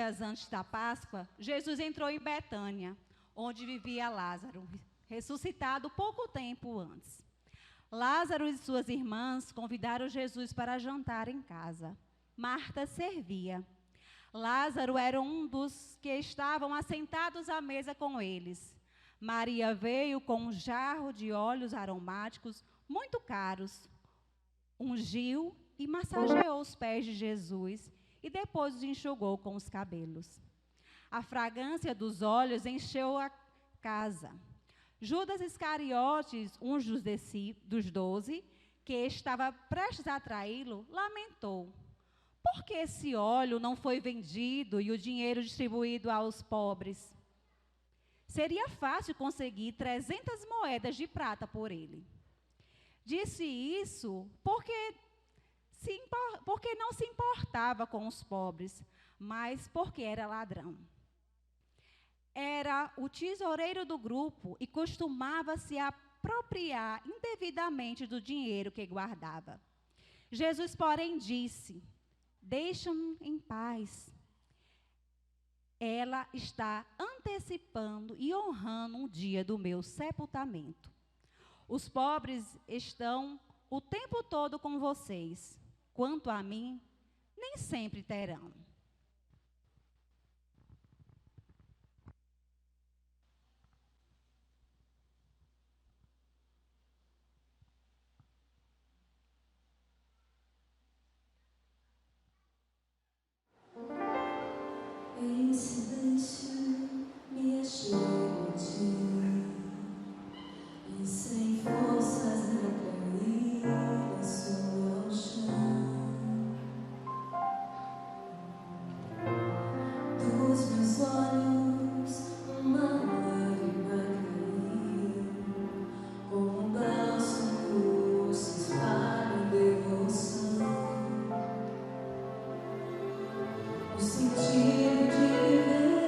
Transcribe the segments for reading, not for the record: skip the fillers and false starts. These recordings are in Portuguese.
dias antes da Páscoa, Jesus entrou em Betânia, onde vivia Lázaro, ressuscitado pouco tempo antes. Lázaro e suas irmãs convidaram Jesus para jantar em casa. Marta servia. Lázaro era um dos que estavam assentados à mesa com eles. Maria veio com um jarro de óleos aromáticos muito caros, ungiu e massageou os pés de Jesus e depois os enxugou com os cabelos. A fragrância dos óleos encheu a casa. Judas Iscariotes, um dos 12, que estava prestes a traí-lo, lamentou: por que esse óleo não foi vendido e o dinheiro distribuído aos pobres? Seria fácil conseguir 300 moedas de prata por ele. Disse isso porque não se importava com os pobres, mas porque era ladrão. Era o tesoureiro do grupo e costumava se apropriar indevidamente do dinheiro que guardava. Jesus, porém, disse: deixa-me em paz. Ela está antecipando e honrando um dia do meu sepultamento. Os pobres estão o tempo todo com vocês. Quanto a mim, nem sempre terão. Em silêncio me achego a ti, e sem forças retraídas sou ao chão. Dos meus olhos uma lágrima caiu, como um bálsamo se espalha em devoção. O sentido de viver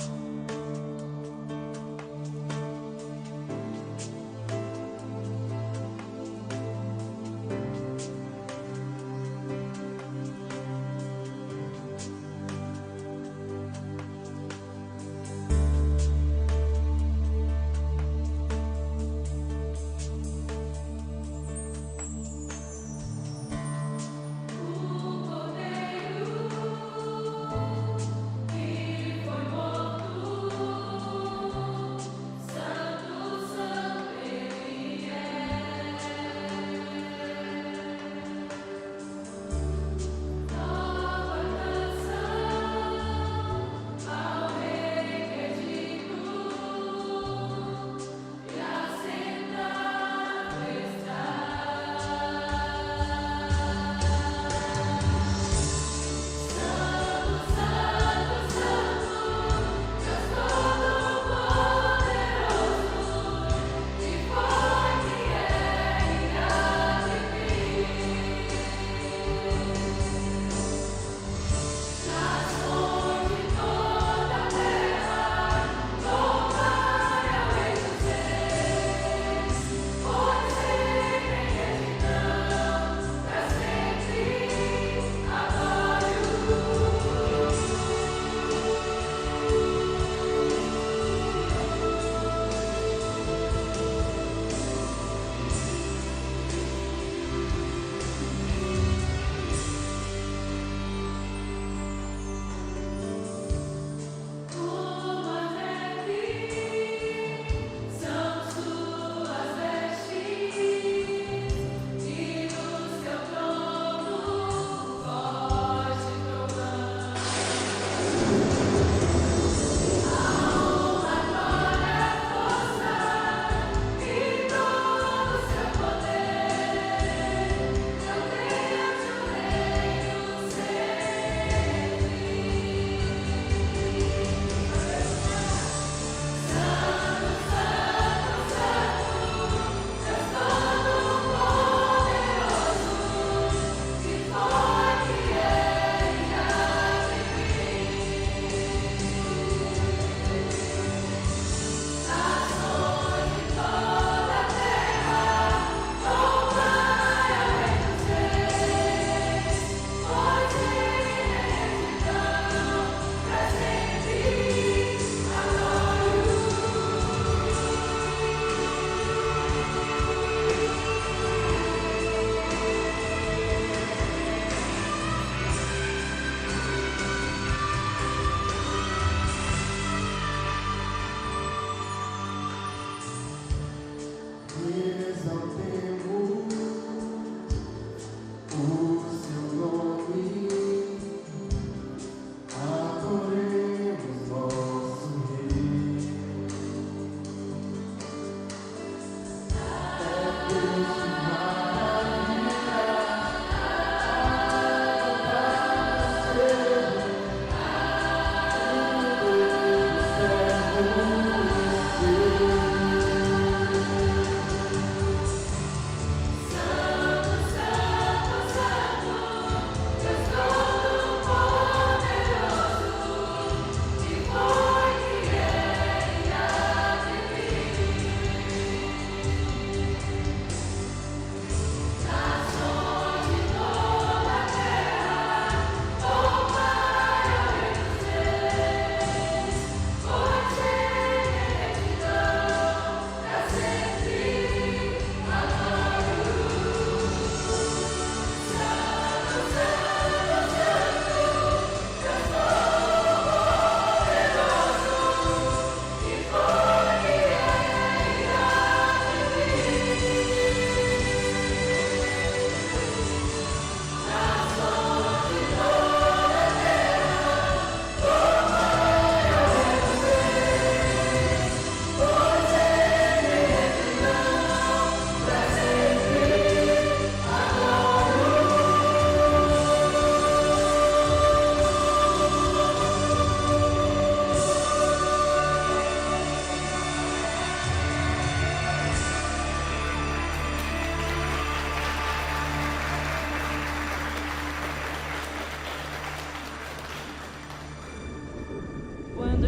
O Cordeiro, ele foi morto.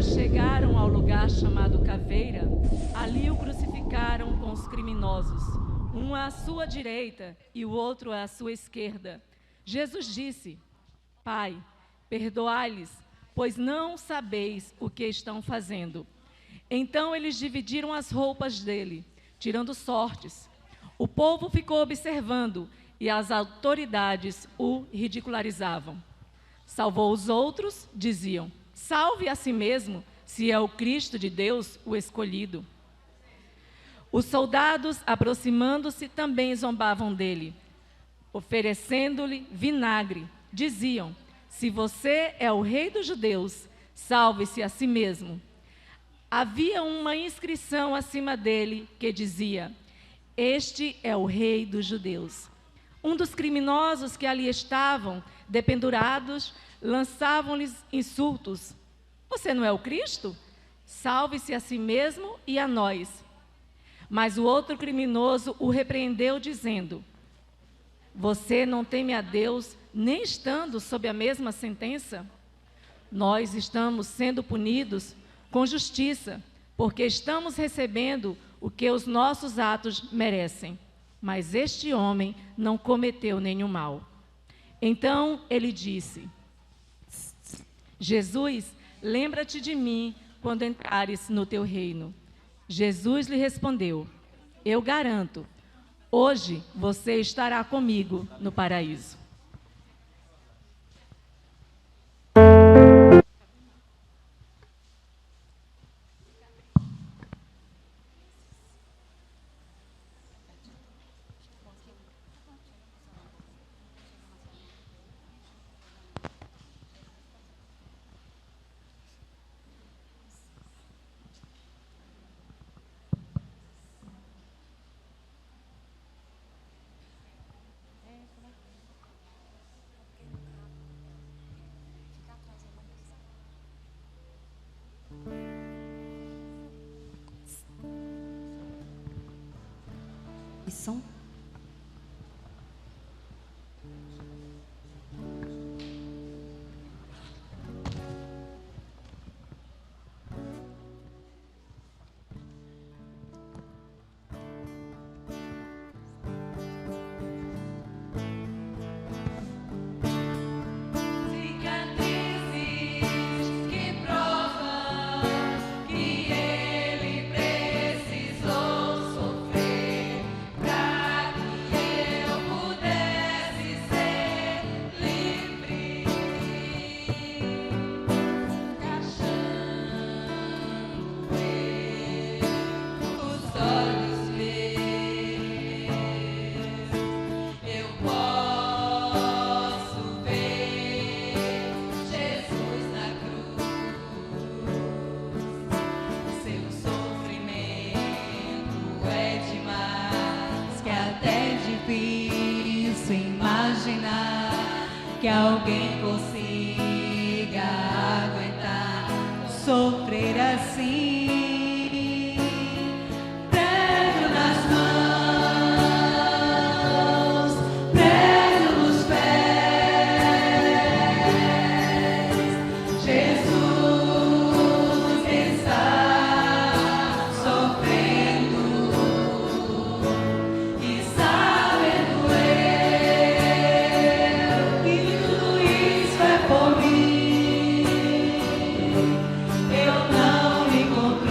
chegaram ao lugar chamado Caveira, ali o crucificaram com os criminosos, um à sua direita e o outro à sua esquerda. Jesus disse: Pai, perdoai-lhes, pois não sabeis o que estão fazendo. Então eles dividiram as roupas dele, tirando sortes. O povo ficou observando e as autoridades o ridicularizavam. Salvou os outros, diziam: salve a si mesmo, se é o Cristo de Deus, o escolhido. Os soldados, aproximando-se, também zombavam dele, oferecendo-lhe vinagre. Diziam: se você é o rei dos judeus, salve-se a si mesmo. Havia uma inscrição acima dele que dizia: este é o rei dos judeus. Um dos criminosos que ali estavam, dependurados, lançavam-lhes insultos: você não é o Cristo? Salve-se a si mesmo e a nós. Mas o outro criminoso o repreendeu, dizendo: você não teme a Deus, nem estando sob a mesma sentença? Nós estamos sendo punidos com justiça, porque estamos recebendo o que os nossos atos merecem. Mas este homem não cometeu nenhum mal. Então ele disse: Jesus, lembra-te de mim quando entrares no teu reino. Jesus lhe respondeu: eu garanto, hoje você estará comigo no paraíso. Som. Que alguém consiga aguentar sofrer assim. Prego nas mãos, prego nos pés. Jesus está sofrendo e sabendo por mim, eu não me conto.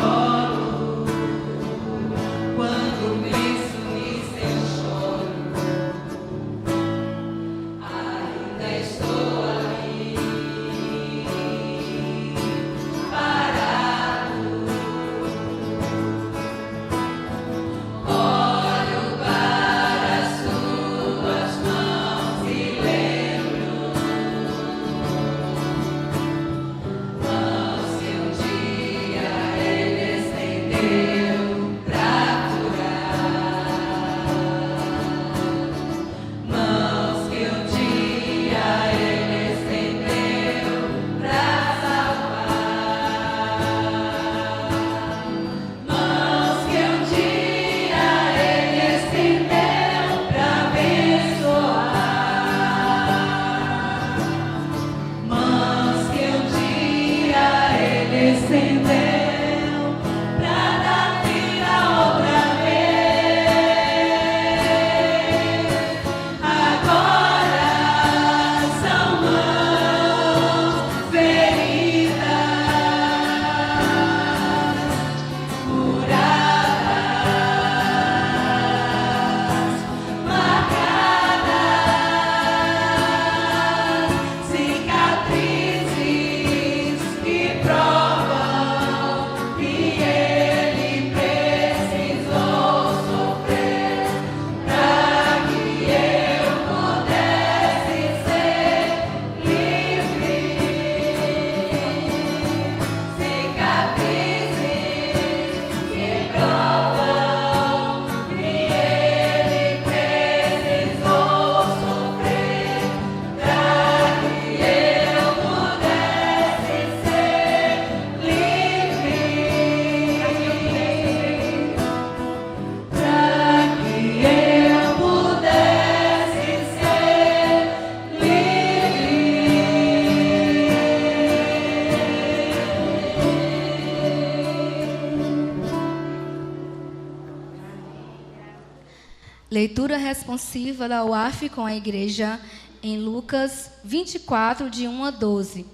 Leitura responsiva da UAF com a igreja em Lucas 24, de 1 a 12.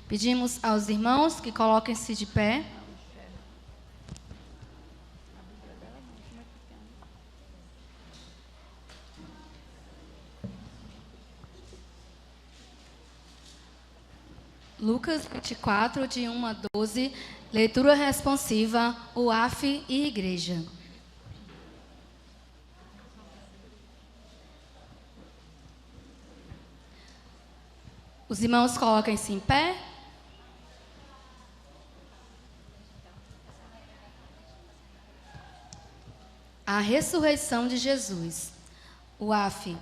Pedimos aos irmãos que coloquem-se de pé. Lucas 24, de 1 a 12, leitura responsiva, UAF e igreja. Os irmãos coloquem-se em pé. A ressurreição de Jesus. UAF.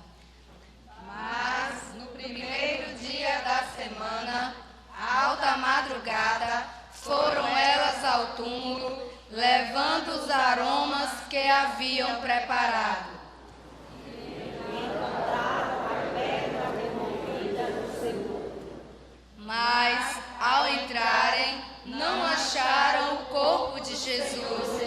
Mas no primeiro dia da semana, à alta madrugada, foram elas ao túmulo, levando os aromas que haviam preparado. Mas, ao entrarem, não acharam o corpo de Jesus.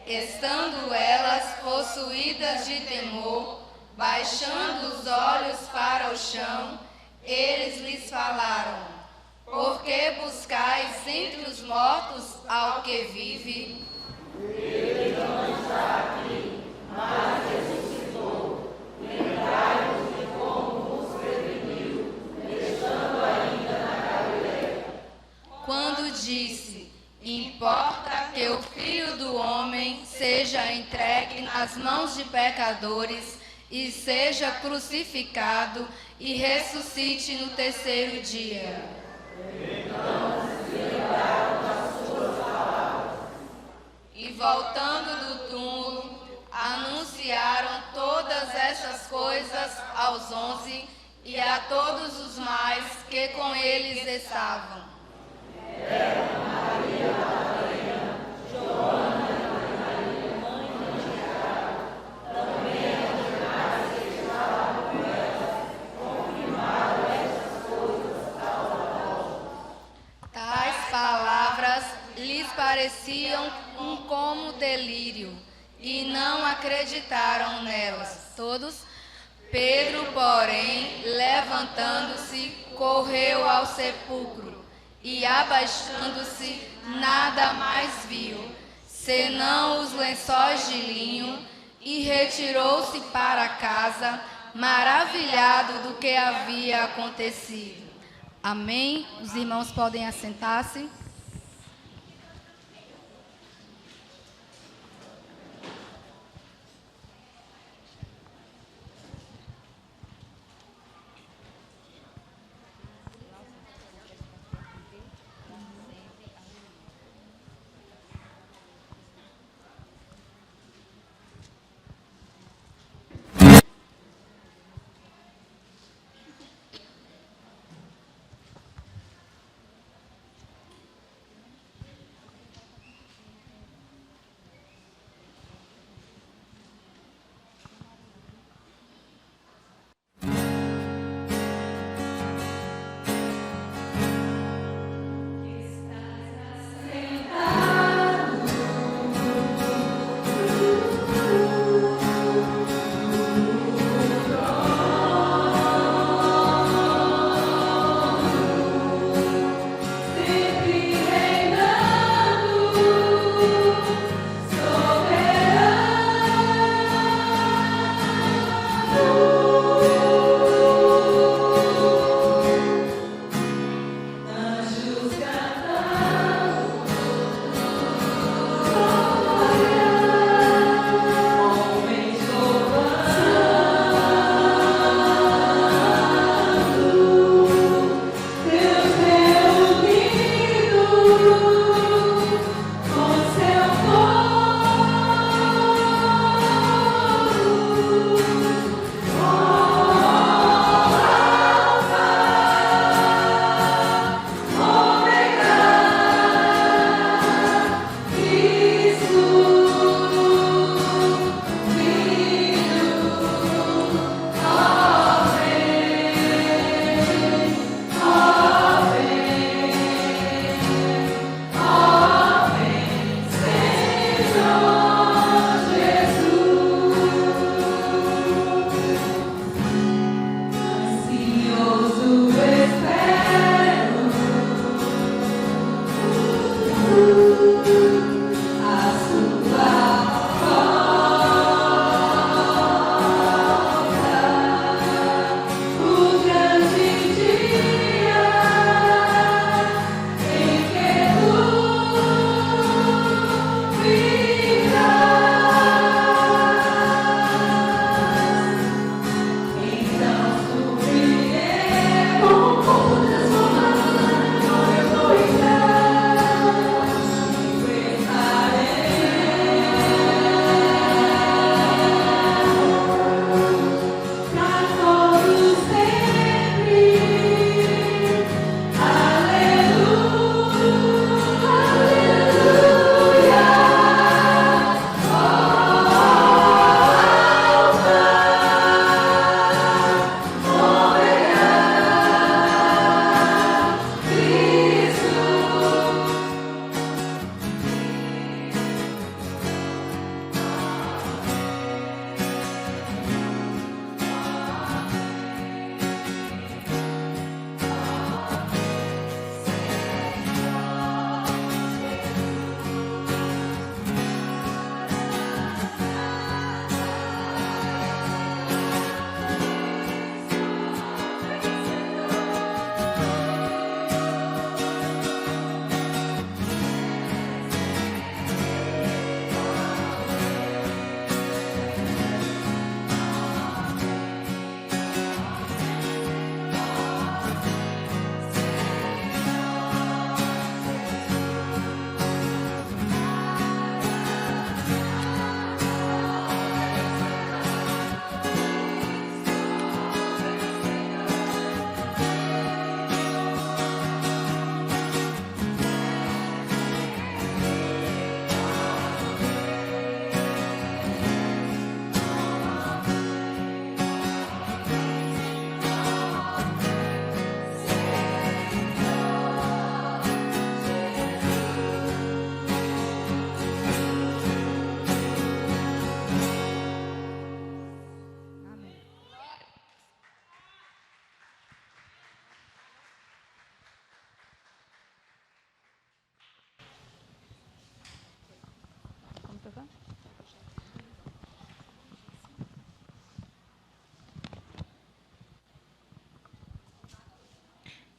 Estando elas possuídas de temor, baixando os olhos para o chão, eles lhes falaram: por que buscais entre os mortos ao que vive? Ele não está aqui, mas ressuscitou. Lembrai-vos de como vos preveniu, estando ainda na Galileia. Quando disse: importa que o Filho do Homem seja entregue nas mãos de pecadores e seja crucificado e ressuscite no terceiro dia. Então se lembraram das suas palavras. E voltando do túmulo, anunciaram todas essas coisas aos 11 e a todos os mais que com eles estavam. Maria Madalena, Joana e Maria, mãe de Tiago, também as demais que estavam com elas, confirmaram estas coisas aos apóstolos. Tais palavras lhes pareciam um como delírio, e não acreditaram nelas. Todos. Pedro, porém, levantando-se, correu ao sepulcro, e abaixando-se, nada mais viu, senão os lençóis de linho, e retirou-se para casa, maravilhado do que havia acontecido. Amém? Os irmãos podem assentar-se.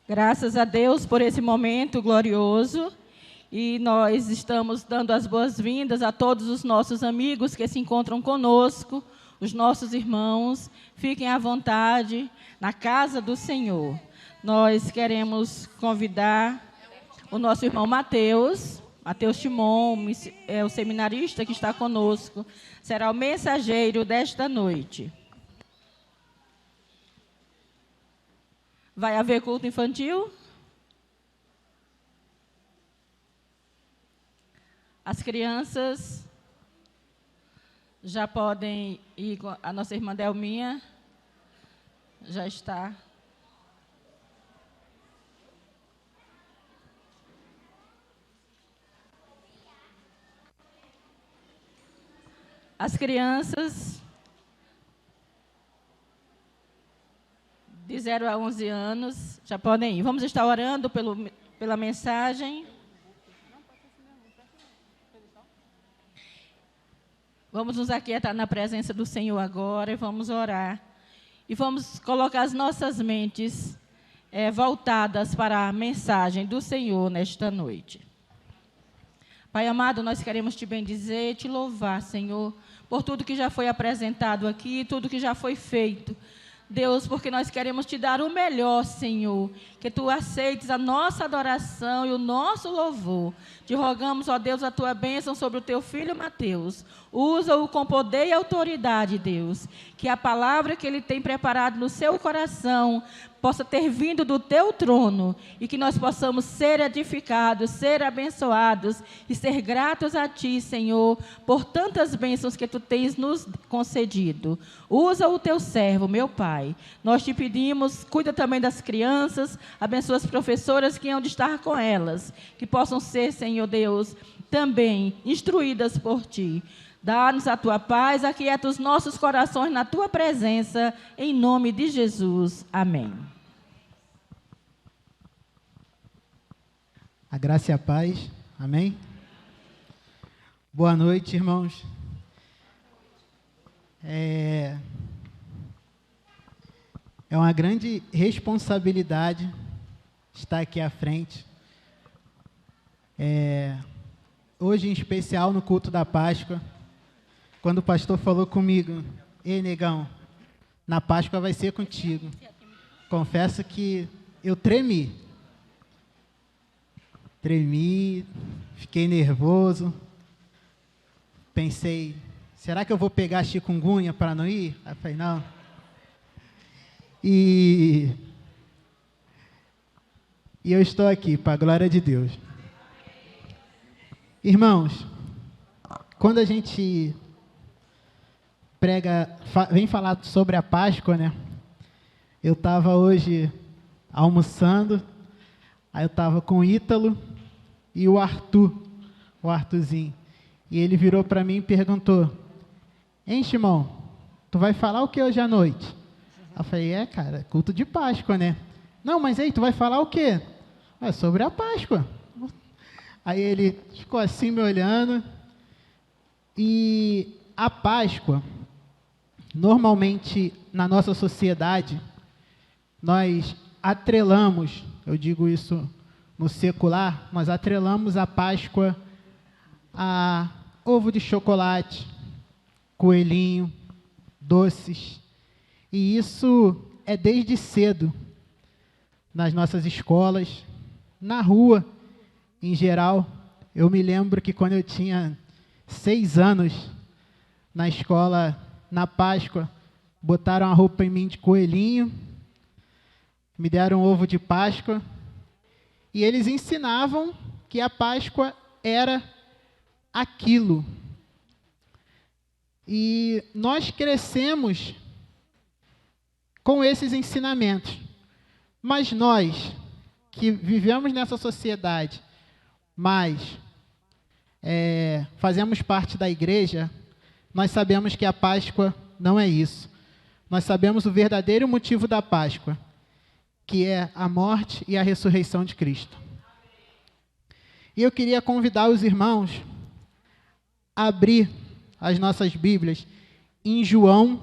Graças a Deus por esse momento glorioso. E nós estamos dando as boas-vindas a todos os nossos amigos que se encontram conosco, os nossos irmãos. Fiquem à vontade na casa do Senhor. Nós queremos convidar o nosso irmão Mateus Timon, é o seminarista que está conosco, será o mensageiro desta noite. Vai haver culto infantil? As crianças já podem ir, a nossa irmã Delminha já está. As crianças de 0 a 11 anos já podem ir. Vamos estar orando pela mensagem. Vamos nos aquietar na presença do Senhor agora e vamos orar. E vamos colocar as nossas mentes voltadas para a mensagem do Senhor nesta noite. Pai amado, nós queremos te bendizer, te louvar, Senhor, por tudo que já foi apresentado aqui, tudo que já foi feito. Deus, porque nós queremos te dar o melhor, Senhor, que tu aceites a nossa adoração e o nosso louvor. Te rogamos, ó Deus, a tua bênção sobre o teu filho Mateus. Usa-o com poder e autoridade, Deus, que a palavra que ele tem preparado no seu coração possa ter vindo do teu trono e que nós possamos ser edificados, ser abençoados e ser gratos a ti, Senhor, por tantas bênçãos que tu tens nos concedido. Usa o teu servo, meu Pai. Nós te pedimos, cuida também das crianças, abençoa as professoras que hão de estar com elas, que possam ser, Senhor Deus, também instruídas por ti. Dá-nos a tua paz, aquieta os nossos corações na tua presença, em nome de Jesus. Amém. A graça e a paz. Amém? Boa noite, irmãos. É uma grande responsabilidade estar aqui à frente. Hoje, em especial, no culto da Páscoa, quando o pastor falou comigo, ei, negão, na Páscoa vai ser contigo. Confesso que eu tremi, fiquei nervoso, pensei, será que eu vou pegar chikungunya para não ir? Aí eu falei, não. E eu estou aqui, para a glória de Deus. Irmãos, quando a gente vem falar sobre a Páscoa, né? Eu estava hoje almoçando, aí eu estava com o Ítalo e o Arthurzinho. E ele virou para mim e perguntou, hein, Shimon, tu vai falar o que hoje à noite? Eu falei, cara, culto de Páscoa, né? Não, mas aí, tu vai falar o quê? Sobre a Páscoa. Aí ele ficou assim me olhando. E a Páscoa, normalmente na nossa sociedade, nós atrelamos, eu digo isso no secular, nós atrelamos a Páscoa a ovo de chocolate, coelhinho, doces. E isso é desde cedo, nas nossas escolas, na rua, em geral. Eu me lembro que quando eu tinha 6 anos, na escola, na Páscoa, botaram a roupa em mim de coelhinho, me deram um ovo de Páscoa, e eles ensinavam que a Páscoa era aquilo. E nós crescemos com esses ensinamentos. Mas nós, que vivemos nessa sociedade, mas fazemos parte da igreja, nós sabemos que a Páscoa não é isso. Nós sabemos o verdadeiro motivo da Páscoa, que é a morte e a ressurreição de Cristo. E eu queria convidar os irmãos a abrir as nossas Bíblias em João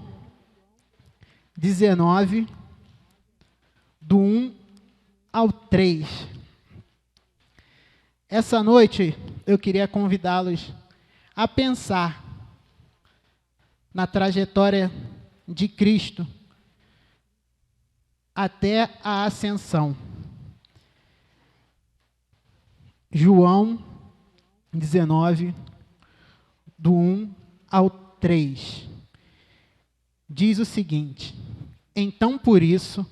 19, do 1 ao 3. Essa noite eu queria convidá-los a pensar na trajetória de Cristo até a ascensão. João 19, do 1 ao 3. Diz o seguinte: então, por isso,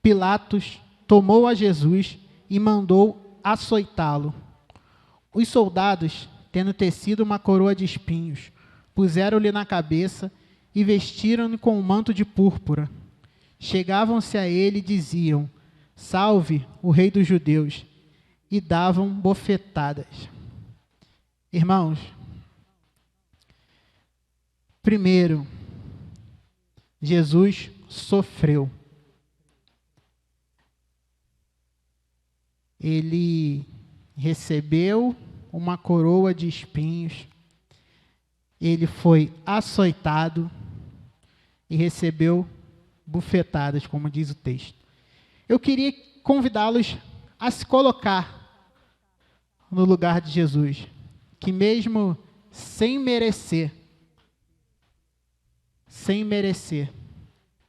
Pilatos tomou a Jesus e mandou açoitá-lo. Os soldados, tendo tecido uma coroa de espinhos, puseram-lhe na cabeça e vestiram-no com um manto de púrpura. Chegavam-se a ele e diziam: salve o rei dos judeus, e davam bofetadas. Irmãos, primeiro, Jesus sofreu. Ele recebeu uma coroa de espinhos, ele foi açoitado e recebeu bufetadas, como diz o texto. Eu queria convidá-los a se colocar no lugar de Jesus, que mesmo sem merecer,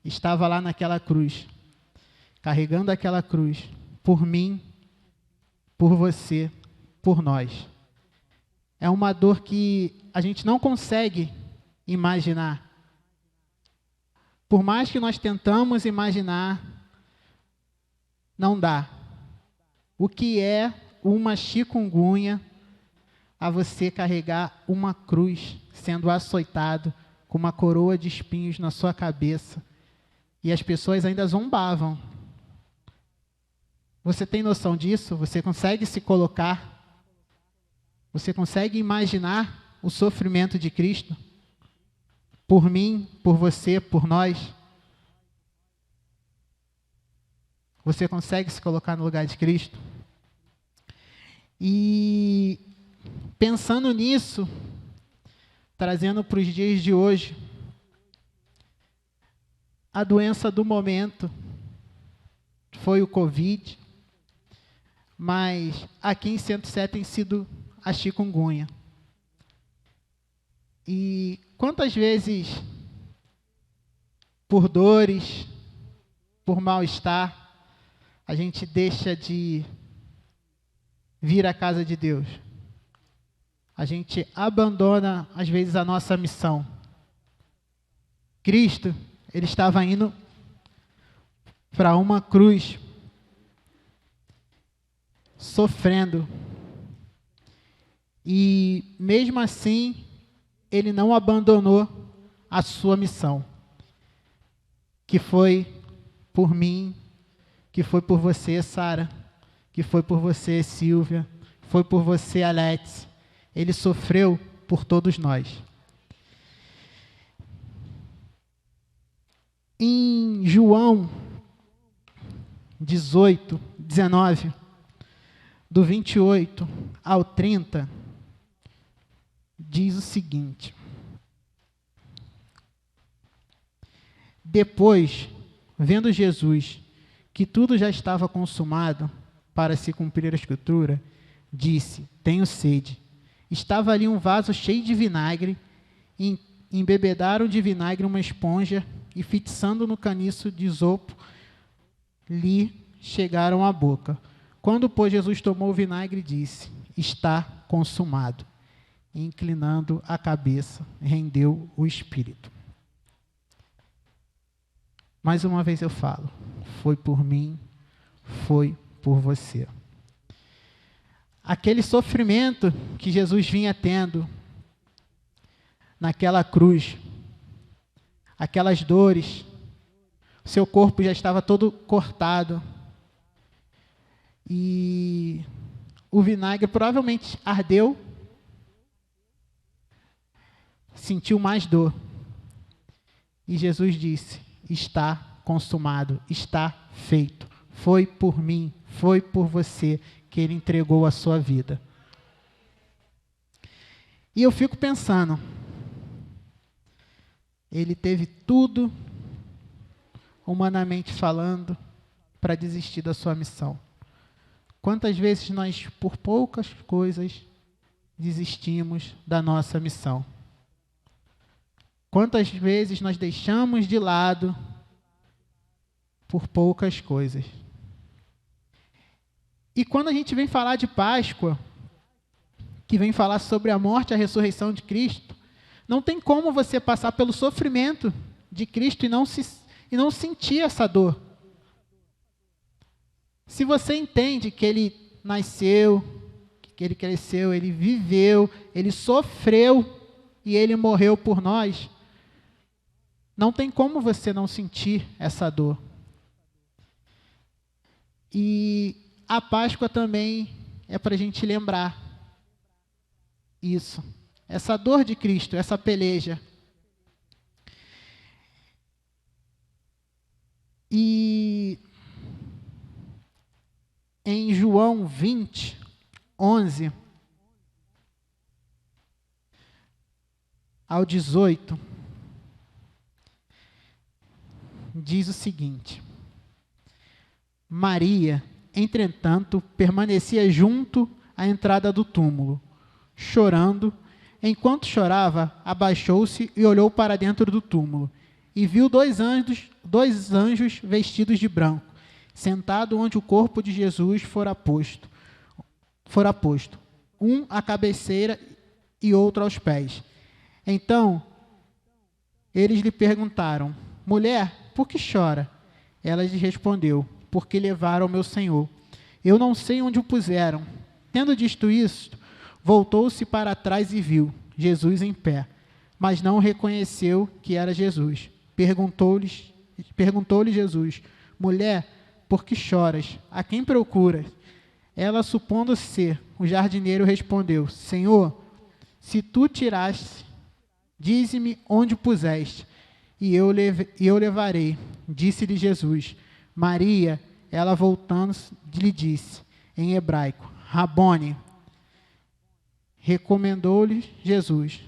estava lá naquela cruz, carregando aquela cruz, por mim, por você, por nós. É uma dor que a gente não consegue imaginar. Por mais que nós tentamos imaginar, não dá. O que é uma chikungunya a você carregar uma cruz, sendo açoitado, com uma coroa de espinhos na sua cabeça, e as pessoas ainda zombavam. Você tem noção disso? Você consegue se colocar? Você consegue imaginar o sofrimento de Cristo? Por mim, por você, por nós? Você consegue se colocar no lugar de Cristo? E pensando nisso, trazendo para os dias de hoje, a doença do momento foi o Covid, mas aqui em Centro Sé tem sido a chikungunya. E quantas vezes, por dores, por mal-estar, a gente deixa de vir à casa de Deus? A gente abandona, às vezes, a nossa missão. Cristo, ele estava indo para uma cruz, sofrendo. E, mesmo assim, ele não abandonou a sua missão, que foi por mim, que foi por você, Sara, que foi por você, Silvia, foi por você, Alex. Ele sofreu por todos nós. Em João 18, 19, do 28 ao 30, diz o seguinte: depois, vendo Jesus que tudo já estava consumado para se cumprir a Escritura, disse: tenho sede. Estava ali um vaso cheio de vinagre, e embebedaram de vinagre uma esponja, e fixando no caniço de isopo, lhe chegaram à boca. Quando, pois, Jesus tomou o vinagre, disse: está consumado. E, inclinando a cabeça, rendeu o espírito. Mais uma vez eu falo, foi por mim, foi por você. Aquele sofrimento que Jesus vinha tendo naquela cruz, aquelas dores, seu corpo já estava todo cortado, e o vinagre provavelmente ardeu, sentiu mais dor, e Jesus disse: está consumado, está feito. Foi por mim, foi por você que ele entregou a sua vida. E eu fico pensando, ele teve tudo, humanamente falando, para desistir da sua missão? Quantas vezes nós, por poucas coisas, desistimos da nossa missão? Quantas vezes nós deixamos de lado por poucas coisas? E quando a gente vem falar de Páscoa, que vem falar sobre a morte e a ressurreição de Cristo, não tem como você passar pelo sofrimento de Cristo e não sentir essa dor. Se você entende que Ele nasceu, que Ele cresceu, Ele viveu, Ele sofreu e Ele morreu por nós, não tem como você não sentir essa dor. E a Páscoa também é para a gente lembrar isso, essa dor de Cristo, essa peleja. E em João 20, 11 ao 18, diz o seguinte: Maria, entretanto, permanecia junto à entrada do túmulo, chorando. Enquanto chorava, abaixou-se e olhou para dentro do túmulo, e viu dois anjos vestidos de branco, sentado onde o corpo de Jesus fora posto, um à cabeceira e outro aos pés. Então, eles lhe perguntaram: Mulher, por que chora? Ela lhe respondeu: Porque levaram meu Senhor. Eu não sei onde o puseram. Tendo dito isto, voltou-se para trás e viu Jesus em pé, mas não reconheceu que era Jesus. Perguntou-lhe Jesus: Mulher, por que choras? A quem procuras? Ela, supondo ser o jardineiro, respondeu: Senhor, se tu tiraste, dize-me onde o puseste, e eu levarei. Disse-lhe Jesus: Maria. Ela, voltando, lhe disse em hebraico: Rabone. Recomendou-lhe Jesus: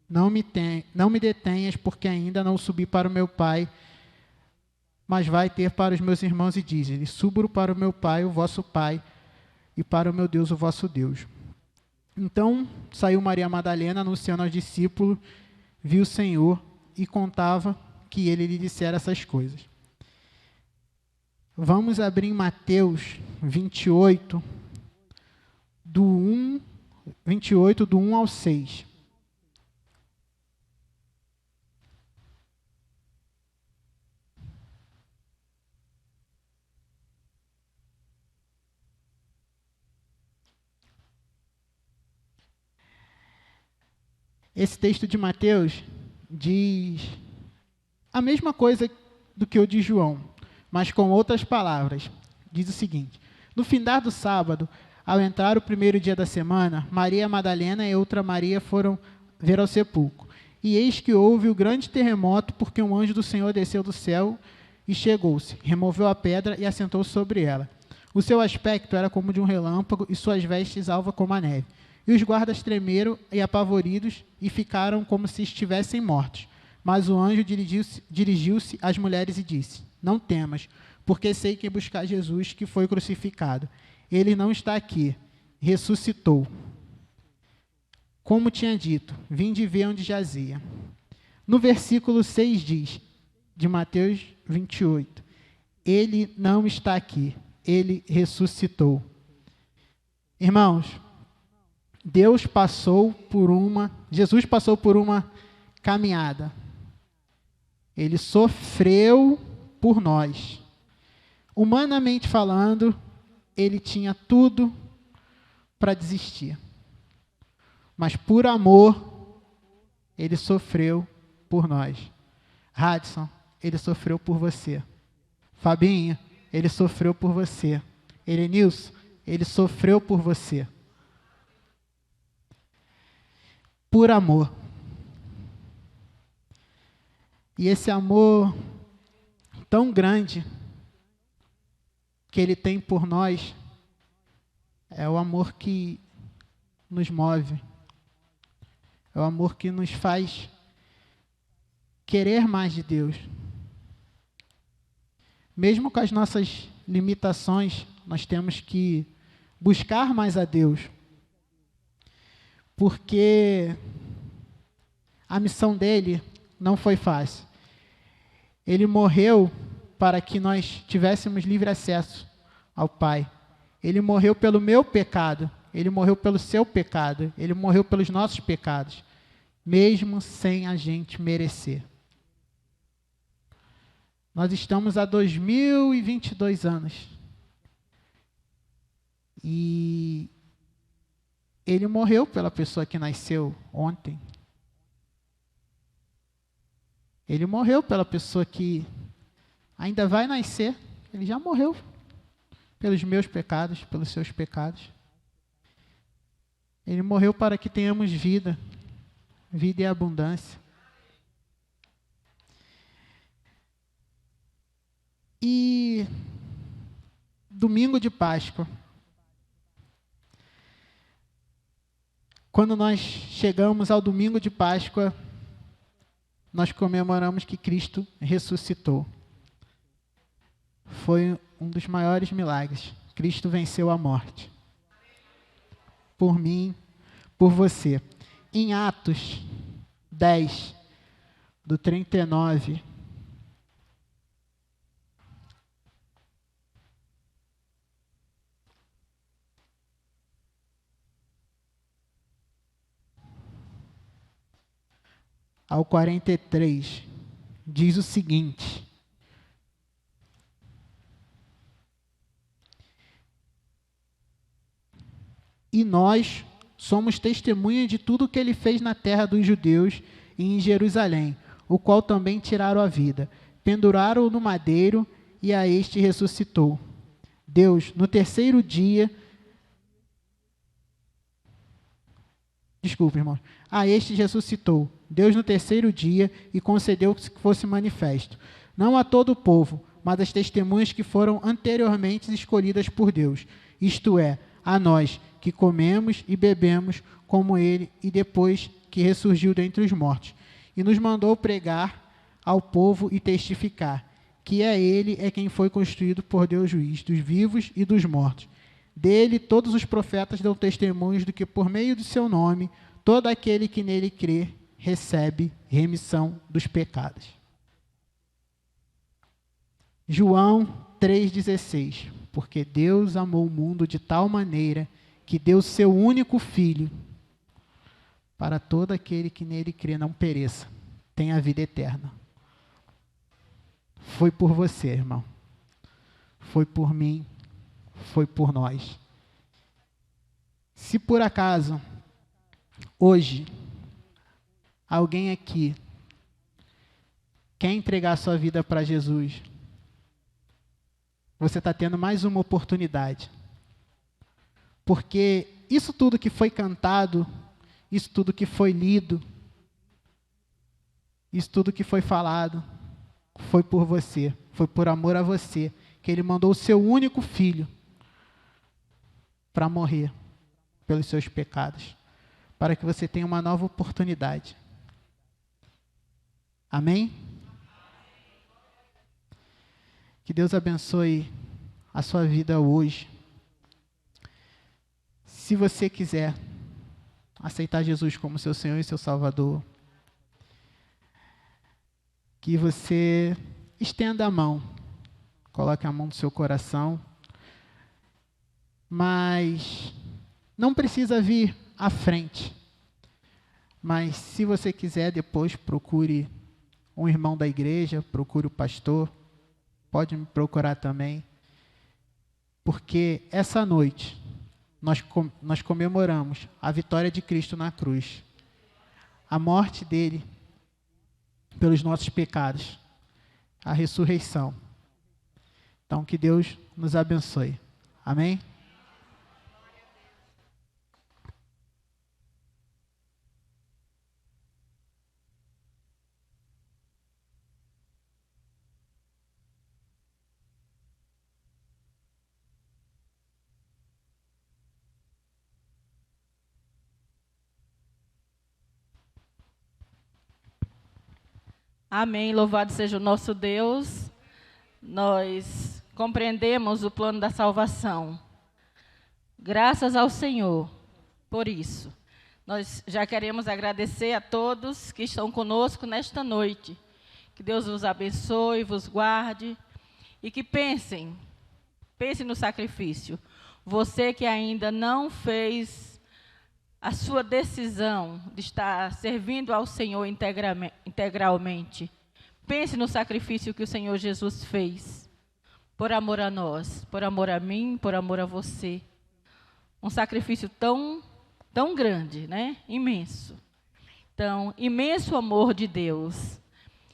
Não me detenhas, porque ainda não subi para o meu Pai, mas vai ter para os meus irmãos, e diz-lhe: Subo para o meu Pai, o vosso Pai, e para o meu Deus, o vosso Deus. Então saiu Maria Madalena, anunciando aos discípulos, viu o Senhor e contava que ele lhe dissera essas coisas. Vamos abrir em Mateus 28, do 1 ao 6. Esse texto de Mateus diz a mesma coisa do que o de João, mas com outras palavras. Diz o seguinte: No findar do sábado, ao entrar o primeiro dia da semana, Maria Madalena e outra Maria foram ver ao sepulcro. E eis que houve o grande terremoto, porque um anjo do Senhor desceu do céu e chegou-se, removeu a pedra e assentou sobre ela. O seu aspecto era como de um relâmpago, e suas vestes alva como a neve. E os guardas tremeram e apavoridos, e ficaram como se estivessem mortos. Mas o anjo dirigiu-se às mulheres e disse: Não temas, porque sei que buscar Jesus, que foi crucificado. Ele não está aqui, ressuscitou. Como tinha dito, vinde ver onde jazia. No versículo 6 diz, de Mateus 28, Ele não está aqui, ele ressuscitou. Irmãos, Jesus passou por uma caminhada. Ele sofreu por nós. Humanamente falando, ele tinha tudo para desistir. Mas por amor, ele sofreu por nós. Radisson, ele sofreu por você. Fabinho, ele sofreu por você. Elenilson, ele sofreu por você. Por amor. E esse amor tão grande que ele tem por nós é o amor que nos move. É o amor que nos faz querer mais de Deus. Mesmo com as nossas limitações, nós temos que buscar mais a Deus. Porque a missão dele não foi fácil. Ele morreu para que nós tivéssemos livre acesso ao Pai. Ele morreu pelo meu pecado. Ele morreu pelo seu pecado. Ele morreu pelos nossos pecados, mesmo sem a gente merecer. Nós estamos há 2022 anos. E ele morreu pela pessoa que nasceu ontem. Ele morreu pela pessoa que ainda vai nascer. Ele já morreu pelos meus pecados, pelos seus pecados. Ele morreu para que tenhamos vida, vida e abundância. E domingo de Páscoa, quando nós chegamos ao domingo de Páscoa, nós comemoramos que Cristo ressuscitou. Foi um dos maiores milagres. Cristo venceu a morte. Por mim, por você. Em Atos 10, do 39, ao 43, diz o seguinte: e nós somos testemunhas de tudo o que ele fez na terra dos judeus e em Jerusalém, o qual também tiraram a vida, penduraram-o no madeiro e a este ressuscitou. Deus, no terceiro dia... Desculpe, irmão. A este ressuscitou. Deus no terceiro dia e concedeu que fosse manifesto, não a todo o povo, mas às testemunhas que foram anteriormente escolhidas por Deus, isto é, a nós, que comemos e bebemos como ele, e depois que ressurgiu dentre os mortos. E nos mandou pregar ao povo e testificar, que ele é quem foi constituído por Deus juiz, dos vivos e dos mortos. Dele todos os profetas dão testemunhos de que por meio do seu nome, todo aquele que nele crê, recebe remissão dos pecados. João 3,16. Porque Deus amou o mundo de tal maneira que deu seu único Filho, para todo aquele que nele crê não pereça, tenha a vida eterna. Foi por você, irmão. Foi por mim. Foi por nós. Se por acaso, hoje, alguém aqui quer entregar sua vida para Jesus, você está tendo mais uma oportunidade. Porque isso tudo que foi cantado, isso tudo que foi lido, isso tudo que foi falado, foi por você, foi por amor a você, que Ele mandou o seu único Filho para morrer pelos seus pecados, para que você tenha uma nova oportunidade. Amém? Que Deus abençoe a sua vida hoje. Se você quiser aceitar Jesus como seu Senhor e seu Salvador, que você estenda a mão, coloque a mão no seu coração, mas não precisa vir à frente. Mas se você quiser, depois procure um irmão da igreja, procure o pastor, pode me procurar também, porque essa noite nós comemoramos a vitória de Cristo na cruz, a morte dele pelos nossos pecados, a ressurreição. Então, que Deus nos abençoe. Amém? Amém. Louvado seja o nosso Deus. Nós compreendemos o plano da salvação. Graças ao Senhor por isso. Nós já queremos agradecer a todos que estão conosco nesta noite. Que Deus vos abençoe, vos guarde e que pense no sacrifício. Você que ainda não fez a sua decisão de estar servindo ao Senhor integralmente, pense no sacrifício que o Senhor Jesus fez, por amor a nós, por amor a mim, por amor a você. Um sacrifício tão grande, né? Imenso. Então, imenso amor de Deus.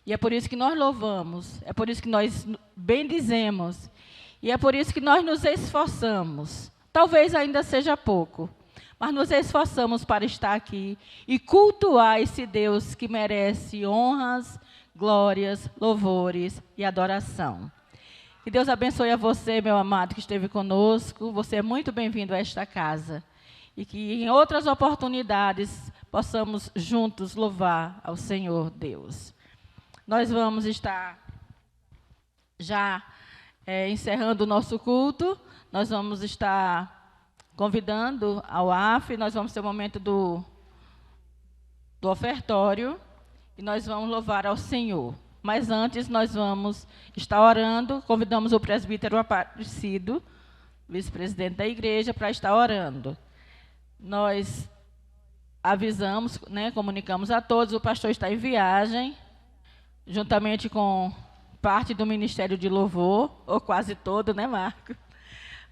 E é por isso que nós louvamos, é por isso que nós bendizemos, e é por isso que nós nos esforçamos. Talvez ainda seja pouco, mas nos esforçamos para estar aqui e cultuar esse Deus que merece honras, glórias, louvores e adoração. Que Deus abençoe a você, meu amado, que esteve conosco. Você é muito bem-vindo a esta casa. E que em outras oportunidades possamos juntos louvar ao Senhor Deus. Nós vamos estar já encerrando o nosso culto. Nós vamos estar convidando ao AF. Nós vamos ter o momento do ofertório. E nós vamos louvar ao Senhor. Mas antes nós vamos estar orando. Convidamos o presbítero Aparecido, vice-presidente da igreja, para estar orando. Nós avisamos, né, comunicamos a todos, o pastor está em viagem, juntamente com parte do Ministério de Louvor, ou quase todo, né, Marcos?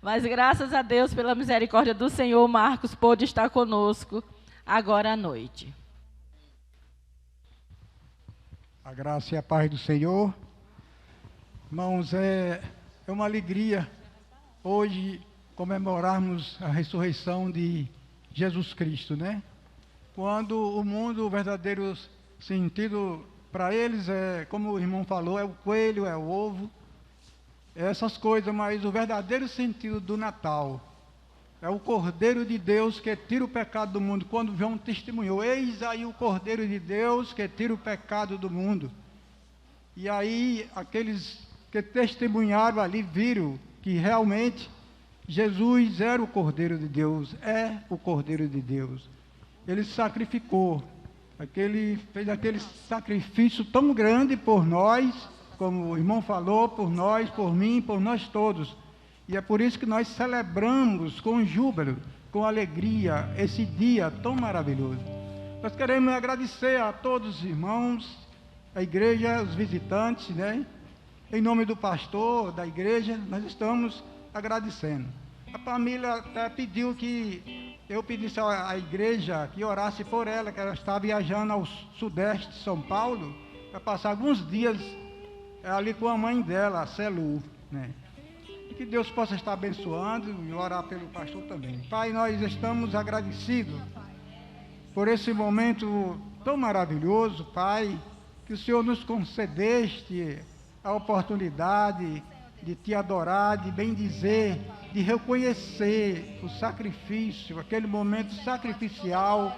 Mas graças a Deus, pela misericórdia do Senhor, Marcos pôde estar conosco agora à noite. A graça e a paz do Senhor. Irmãos, é uma alegria hoje comemorarmos a ressurreição de Jesus Cristo, né? Quando o mundo, o verdadeiro sentido para eles é, como o irmão falou, é o coelho, é o ovo, essas coisas, mas o verdadeiro sentido do Natal é o Cordeiro de Deus que tira o pecado do mundo. Quando João testemunhou, eis aí o Cordeiro de Deus que tira o pecado do mundo. E aí aqueles que testemunharam ali viram que realmente Jesus era o Cordeiro de Deus, é o Cordeiro de Deus. Ele sacrificou, fez aquele sacrifício tão grande por nós, como o irmão falou, por nós, por mim, por nós todos. E é por isso que nós celebramos com júbilo, com alegria, esse dia tão maravilhoso. Nós queremos agradecer a todos os irmãos, a igreja, os visitantes, né? Em nome do pastor, da igreja, nós estamos agradecendo. A família até pediu que eu pedisse à igreja que orasse por ela, que ela está viajando ao sudeste de São Paulo, para passar alguns dias ali com a mãe dela, a Celu, né? E que Deus possa estar abençoando e orar pelo pastor também. Pai, nós estamos agradecidos por esse momento tão maravilhoso, Pai, que o Senhor nos concedeste a oportunidade de te adorar, de bendizer, de reconhecer o sacrifício, aquele momento sacrificial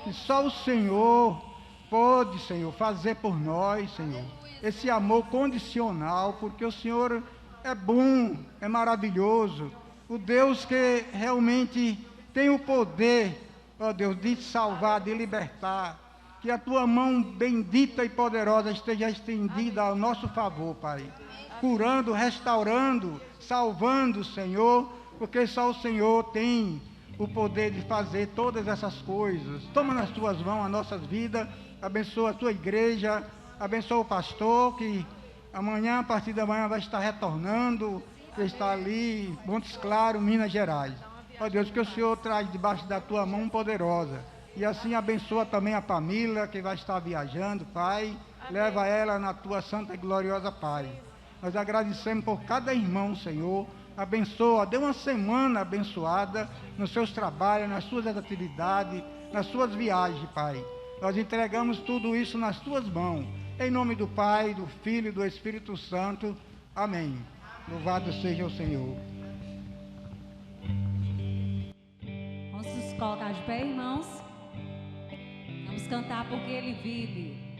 que só o Senhor pode, Senhor, fazer por nós, Senhor. Esse amor condicional, porque o Senhor é bom, é maravilhoso. O Deus que realmente tem o poder, ó Deus, de salvar, de libertar. Que a tua mão bendita e poderosa esteja estendida ao nosso favor, Pai. Curando, restaurando, salvando, Senhor, porque só o Senhor tem o poder de fazer todas essas coisas. Toma nas tuas mãos as nossas vidas, abençoa a tua igreja, abençoa o pastor, que amanhã, a partir da manhã, vai estar retornando, que está ali, Montes Claros, Minas Gerais. Ó Deus, que o Senhor traz debaixo da tua mão poderosa. E assim abençoa também a família que vai estar viajando, Pai. Leva ela na tua santa e gloriosa paz. Nós agradecemos por cada irmão, Senhor. Abençoa, dê uma semana abençoada nos seus trabalhos, nas suas atividades, nas suas viagens, Pai. Nós entregamos tudo isso nas tuas mãos. Em nome do Pai, do Filho e do Espírito Santo. Amém. Louvado seja o Senhor. Vamos nos colocar de pé, irmãos. Vamos cantar porque Ele vive.